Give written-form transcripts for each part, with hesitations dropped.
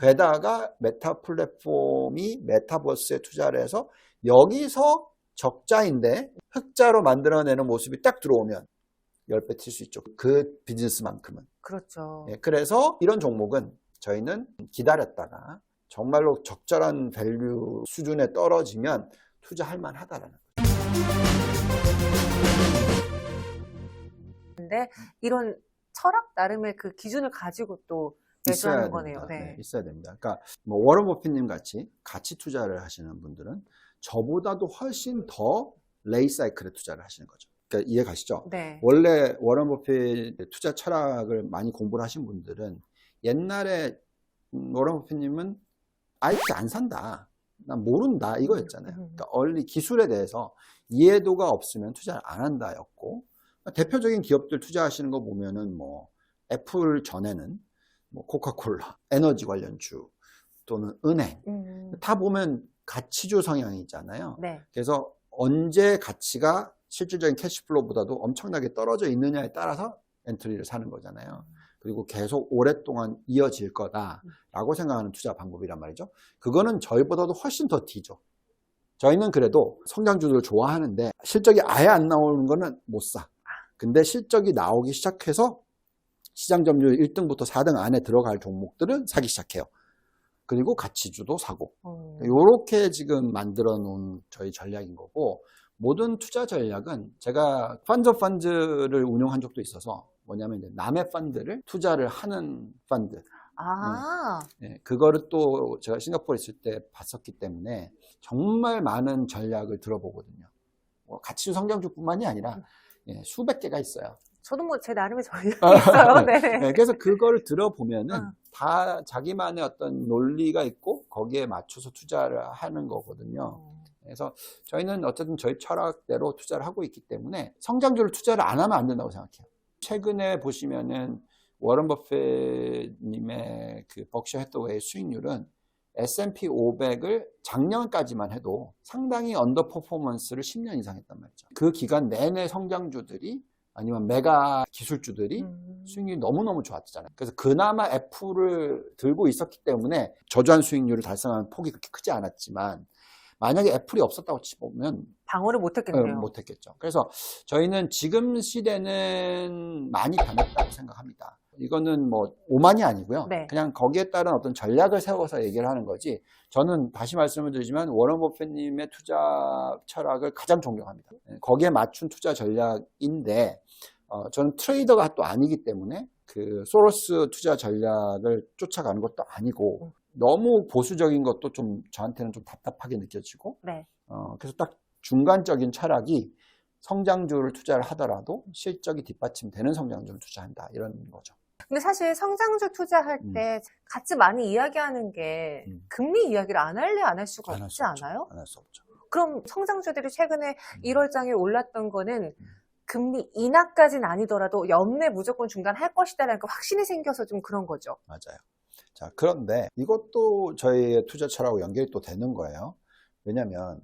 게다가 메타 플랫폼이 메타버스에 투자를 해서 여기서 적자인데 흑자로 만들어내는 모습이 딱 들어오면 10배 칠 수 있죠. 그 비즈니스만큼은. 그렇죠. 예, 그래서 이런 종목은 저희는 기다렸다가 정말로 적절한 밸류 수준에 떨어지면 투자할 만하다라는 거죠. 근데 이런 철학 나름의 그 기준을 가지고 또 매수하는 거네요. 네, 있어야 됩니다. 그러니까 뭐 워런 버핏님 같이 가치 투자를 하시는 분들은 저보다도 훨씬 더 레이 사이클에 투자를 하시는 거죠. 그러니까 이해 가시죠? 네. 원래 워런 버핏 투자 철학을 많이 공부를 하신 분들은 옛날에 워런 버핏님은 아이티 안 산다, 난 모른다 이거였잖아요. 그러니까 얼리 기술에 대해서 이해도가 없으면 투자를 안 한다였고, 대표적인 기업들 투자하시는 거 보면은 뭐 애플 전에는 뭐 코카콜라, 에너지 관련주 또는 은행 다 보면 가치주 성향이잖아요. 네. 그래서 언제 가치가 실질적인 캐시플로우보다도 엄청나게 떨어져 있느냐에 따라서 엔트리를 사는 거잖아요. 그리고 계속 오랫동안 이어질 거다라고 생각하는 투자 방법이란 말이죠. 그거는 저희보다도 훨씬 더 뒤죠. 저희는 그래도 성장주들을 좋아하는데 실적이 아예 안 나오는 거는 못 사. 근데 실적이 나오기 시작해서 시장 점유율 1등부터 4등 안에 들어갈 종목들은 사기 시작해요. 그리고 가치주도 사고. 이렇게 지금 만들어 놓은 저희 전략인 거고, 모든 투자 전략은 제가 펀드 오브 펀드를 운영한 적도 있어서 뭐냐면 이제 남의 펀드를 투자를 하는 펀드. 네, 그거를 또 제가 싱가포르에 있을 때 봤었기 때문에 정말 많은 전략을 들어보거든요. 뭐 가치주 성장주뿐만이 아니라 수백 개가 있어요. 저도 뭐 제 나름의 전략이 있어요. 네. 네, 그래서 그거를 들어보면은 다 자기만의 어떤 논리가 있고 거기에 맞춰서 투자를 하는 거거든요. 그래서 저희는 어쨌든 저희 철학대로 투자를 하고 있기 때문에 성장주를 투자를 안 하면 안 된다고 생각해요. 최근에 보시면은 워런 버핏님의 그 버크셔 해서웨이 수익률은 S&P 500을 작년까지만 해도 상당히 언더 퍼포먼스를 10년 이상 했단 말이죠. 그 기간 내내 성장주들이 아니면 메가 기술주들이 수익률이 너무너무 좋았잖아요. 그래서 그나마 애플을 들고 있었기 때문에 저조한 수익률을 달성하는 폭이 그렇게 크지 않았지만, 만약에 애플이 없었다고 치면 방어를 못했겠네요. 못했겠죠. 그래서 저희는 지금 시대는 많이 변했다고 생각합니다. 이거는 뭐 오만이 아니고요. 네. 그냥 거기에 따른 어떤 전략을 세워서 얘기를 하는 거지, 저는 다시 말씀을 드리지만 워런 버핏님의 투자 철학을 가장 존경합니다. 거기에 맞춘 투자 전략인데 저는 트레이더가 또 아니기 때문에 그 소로스 투자 전략을 쫓아가는 것도 아니고 너무 보수적인 것도 좀 저한테는 좀 답답하게 느껴지고, 네. 그래서 딱 중간적인 철학이 성장주를 투자를 하더라도 실적이 뒷받침되는 성장주를 투자한다, 이런 거죠. 근데 사실 성장주 투자할 때 같이 많이 이야기하는 게 금리 이야기를 안 할래 안 할 수가 없지 않아요? 안 할 수 없죠. 그럼 성장주들이 최근에 1월장에 올랐던 거는 금리 인하까지는 아니더라도 연내 무조건 중단할 것이다라는 확신이 생겨서 좀 그런 거죠. 맞아요. 자, 그런데 이것도 저희의 투자 철학하고 연결이 또 되는 거예요. 왜냐하면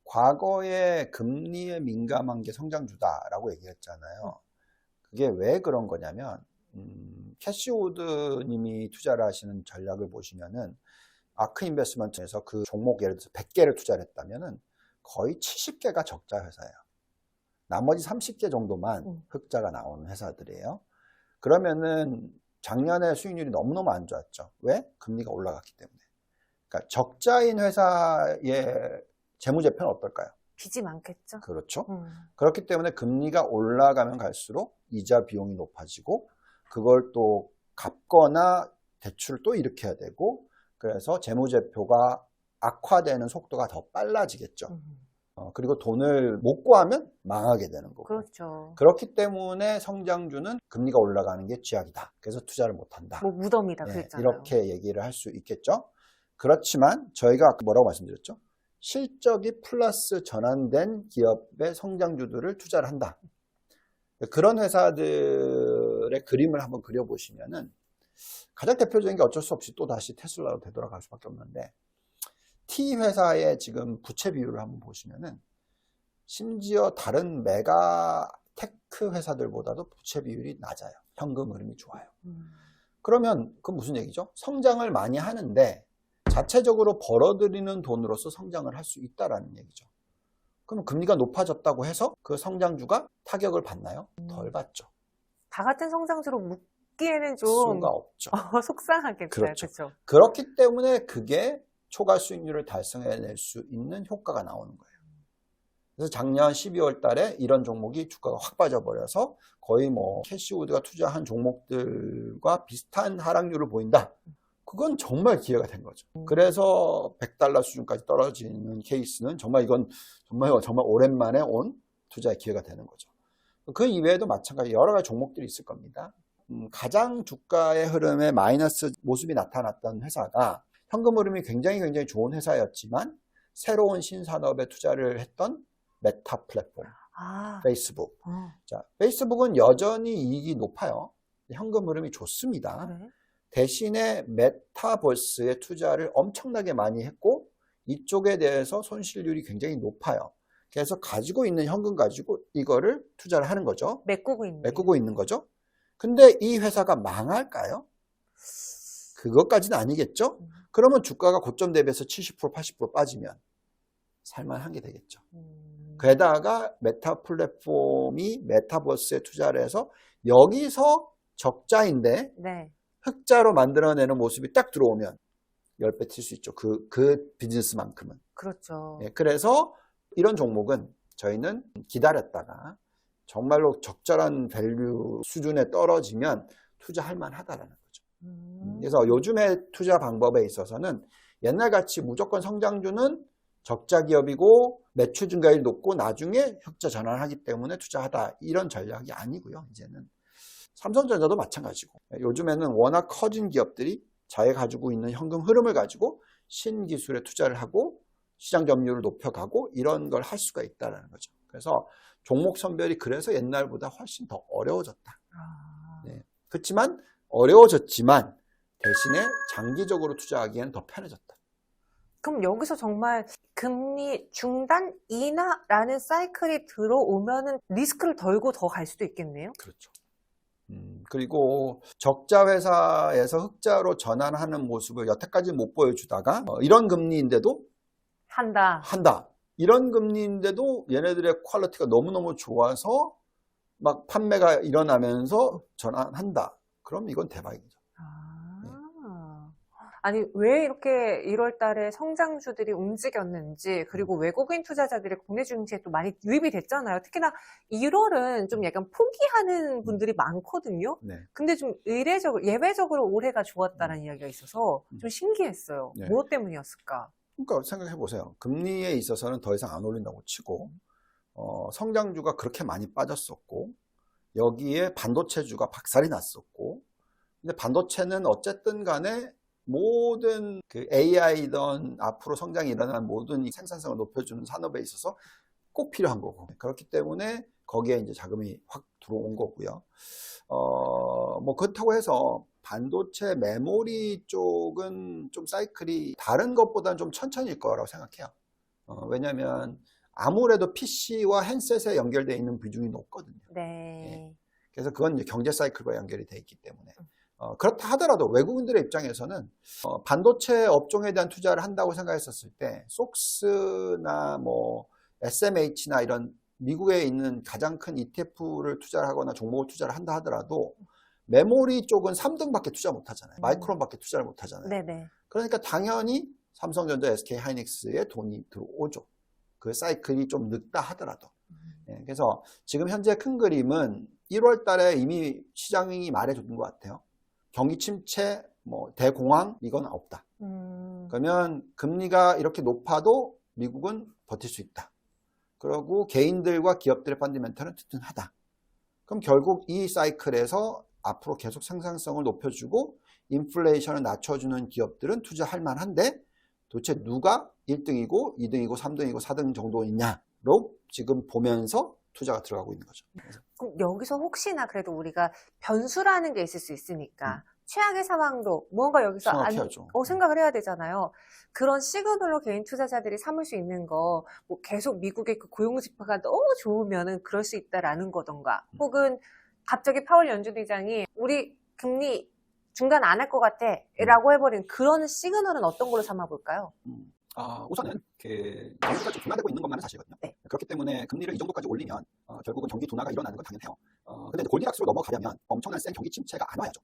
과거에 금리에 민감한 게 성장주다라고 얘기했잖아요. 그게 왜 그런 거냐면 캐시우드 님이 투자를 하시는 전략을 보시면은 아크 인베스트먼트에서 그 종목 예를 들어서 100개를 투자를 했다면은 거의 70개가 적자 회사예요. 나머지 30개 정도만 흑자가 나오는 회사들이에요. 그러면은 작년에 수익률이 너무너무 안 좋았죠. 왜? 금리가 올라갔기 때문에. 그러니까 적자인 회사의 재무제표는 어떨까요? 빚이 많겠죠. 그렇죠. 그렇기 때문에 금리가 올라가면 갈수록 이자 비용이 높아지고, 그걸 또 갚거나 대출을 또 일으켜야 되고, 그래서 재무제표가 악화되는 속도가 더 빨라지겠죠. 그리고 돈을 못 구하면 망하게 되는 거고. 그렇죠. 그렇기 때문에 성장주는 금리가 올라가는 게 쥐약이다. 그래서 투자를 못 한다. 뭐 무덤이다 그랬잖아요. 이렇게 얘기를 할 수 있겠죠. 그렇지만 저희가 아까 뭐라고 말씀드렸죠? 실적이 플러스 전환된 기업의 성장주들을 투자를 한다. 그런 회사들의 그림을 한번 그려보시면은 가장 대표적인 게 어쩔 수 없이 또 다시 테슬라로 되돌아갈 수밖에 없는데, T 회사의 지금 부채 비율을 한번 보시면은 심지어 다른 메가 테크 회사들보다도 부채 비율이 낮아요. 현금 흐름이 좋아요. 그러면 그건 무슨 얘기죠? 성장을 많이 하는데 자체적으로 벌어들이는 돈으로서 성장을 할 수 있다라는 얘기죠. 그럼 금리가 높아졌다고 해서 그 성장주가 타격을 받나요? 덜 받죠. 다 같은 성장주로 묶기에는 좀 수가 없죠. 속상하겠어요. 그렇죠. 그렇죠? 그렇기 때문에 그게 초과 수익률을 달성해낼 수 있는 효과가 나오는 거예요. 그래서 작년 12월 달에 이런 종목이 주가가 확 빠져버려서 거의 뭐 캐시우드가 투자한 종목들과 비슷한 하락률을 보인다. 그건 정말 기회가 된 거죠. 그래서 $100 수준까지 떨어지는 케이스는 정말 이건 정말 오랜만에 온 투자의 기회가 되는 거죠. 그 이외에도 마찬가지 여러 가지 종목들이 있을 겁니다. 가장 주가의 흐름에 마이너스 모습이 나타났던 회사가 현금 흐름이 굉장히 좋은 회사였지만 새로운 신산업에 투자를 했던 메타 플랫폼, 페이스북. 자, 페이스북은 여전히 이익이 높아요. 현금 흐름이 좋습니다. 네. 대신에 메타버스에 투자를 엄청나게 많이 했고 이쪽에 대해서 손실률이 굉장히 높아요. 그래서 가지고 있는 현금 가지고 이거를 투자를 하는 거죠. 메꾸고 있는 거죠. 근데 이 회사가 망할까요? 그것까지는 아니겠죠? 그러면 주가가 고점 대비해서 70%, 80% 빠지면 살만한 게 되겠죠. 게다가 메타 플랫폼이 메타버스에 투자를 해서 여기서 적자인데 네. 흑자로 만들어내는 모습이 딱 들어오면 10배 튈 수 있죠. 그 비즈니스만큼은. 그렇죠. 예, 그래서 이런 종목은 저희는 기다렸다가 정말로 적절한 밸류 수준에 떨어지면 투자할 만하다라는 거죠. 그래서 요즘의 투자 방법에 있어서는 옛날같이 무조건 성장주는 적자 기업이고 매출 증가율이 높고 나중에 흑자 전환하기 때문에 투자하다 이런 전략이 아니고요. 이제는 삼성전자도 마찬가지고 요즘에는 워낙 커진 기업들이 자기가 가지고 있는 현금 흐름을 가지고 신기술에 투자를 하고 시장 점유율을 높여가고 이런 걸 할 수가 있다는 거죠. 그래서 종목 선별이 그래서 옛날보다 훨씬 더 어려워졌다. 네. 그렇지만 어려워졌지만 대신에 장기적으로 투자하기엔 더 편해졌다. 그럼 여기서 정말 금리 중단 인하라는 사이클이 들어오면은 리스크를 덜고 더 갈 수도 있겠네요. 그렇죠. 그리고 적자 회사에서 흑자로 전환하는 모습을 여태까지 못 보여주다가 이런 금리인데도 한다. 이런 금리인데도 얘네들의 퀄리티가 너무너무 좋아서 막 판매가 일어나면서 전환한다. 그럼 이건 대박이죠. 아니 왜 이렇게 1월 달에 성장주들이 움직였는지 그리고 외국인 투자자들이 국내 주식시장에 또 많이 유입이 됐잖아요. 특히나 1월은 좀 약간 포기하는 분들이 많거든요. 네. 근데 좀 예외적으로 올해가 좋았다는 이야기가 있어서 좀 신기했어요. 네. 무엇 때문이었을까? 그러니까 생각해 보세요. 금리에 있어서는 더 이상 안 올린다고 치고 성장주가 그렇게 많이 빠졌었고 여기에 반도체주가 박살이 났었고 근데 반도체는 어쨌든 간에 모든 그 AI든 앞으로 성장이 일어나는 모든 생산성을 높여주는 산업에 있어서 꼭 필요한 거고 그렇기 때문에 거기에 이제 자금이 확 들어온 거고요. 뭐 그렇다고 해서 반도체 메모리 쪽은 좀 사이클이 다른 것보다는 좀 천천히일 거라고 생각해요. 왜냐하면 아무래도 PC와 핸셋에 연결되어 있는 비중이 높거든요. 네. 그래서 그건 이제 경제 사이클과 연결이 되어 있기 때문에. 그렇다 하더라도 외국인들의 입장에서는 반도체 업종에 대한 투자를 한다고 생각했었을 때 속스나 뭐 SMH나 이런 미국에 있는 가장 큰 ETF를 투자를 하거나 종목을 투자를 한다 하더라도 메모리 쪽은 3등밖에 투자 못 하잖아요. 마이크론밖에 투자를 못 하잖아요. 네네. 그러니까 당연히 삼성전자, SK하이닉스에 돈이 들어오죠. 그 사이클이 좀 늦다 하더라도. 그래서 지금 현재 큰 그림은 1월 달에 이미 시장이 말해준 것 같아요. 경기 침체, 뭐 대공황 이건 없다. 그러면 금리가 이렇게 높아도 미국은 버틸 수 있다. 그리고 개인들과 기업들의 펀더멘털은 튼튼하다. 그럼 결국 이 사이클에서 앞으로 계속 생산성을 높여주고 인플레이션을 낮춰주는 기업들은 투자할 만한데 도대체 누가 1등이고 2등이고 3등이고 4등 정도 있냐로 지금 보면서 투자가 들어가고 있는 거죠. 그럼 여기서 혹시나 그래도 우리가 변수라는 게 있을 수 있으니까 최악의 상황도 뭔가 여기서 생각을 해야 되잖아요. 그런 시그널로 개인 투자자들이 삼을 수 있는 거, 뭐 계속 미국의 그 고용 지표가 너무 좋으면은 그럴 수 있다라는 거던가, 혹은 갑자기 파월 연준의장이 우리 금리 중단 안 할 것 같아 라고 해버린 그런 시그널은 어떤 걸로 삼아볼까요? 우선은 경기가 좀 둔화되고 있는 것만은 사실이거든요. 네. 그렇기 때문에 금리를 이 정도까지 올리면 결국은 경기 둔화가 일어나는 건 당연해요. 근데 골디락스로 넘어가려면 엄청난 센 경기 침체가 안 와야죠.